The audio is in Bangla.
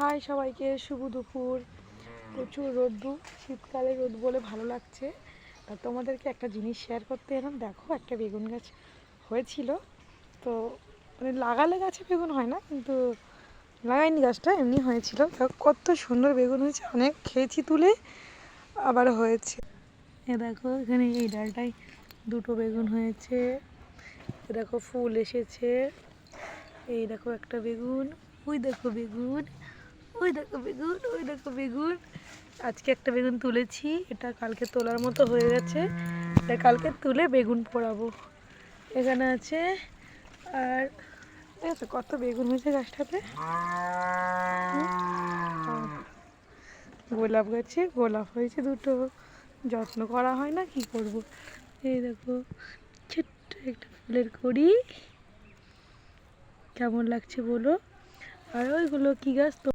হাই সবাইকে, শুভ দুপুর। প্রচুর রোদ্দুর, শীতকালে রোদ বলে ভালো লাগছে। তা তোমাদেরকে একটা জিনিস শেয়ার করতে এলাম। দেখো, একটা বেগুন গাছ হয়েছিল, তো মানে লাগালে গাছে বেগুন হয় না, কিন্তু লাগাইনি, গাছটা এমনি হয়েছিল। কত সুন্দর বেগুন হয়েছে, অনেক খেয়েছি তুলে, আবার হয়েছে। এ দেখো, এখানে এই ডালটায় দুটো বেগুন হয়েছে। দেখো ফুল এসেছে। এই দেখো একটা বেগুন, ওই দেখো বেগুন, ওই দেখো বেগুন, ওই দেখো বেগুন। আজকে একটা বেগুন তুলেছি, এটা কালকে তোলার মতো হয়ে গেছে। এটা কালকে তুলে বেগুন পোড়াবো। এখানে আছে, আর ঠিক আছে, কত বেগুন হয়েছে গাছটাতে। গোলাপ গাছে গোলাপ হয়েছে দুটো, যত্ন করা হয় না, কি করব। এই দেখো ছোট্ট একটা ফুলের কড়ি, কেমন লাগছে বলো। আর ওইগুলো কি গাছ?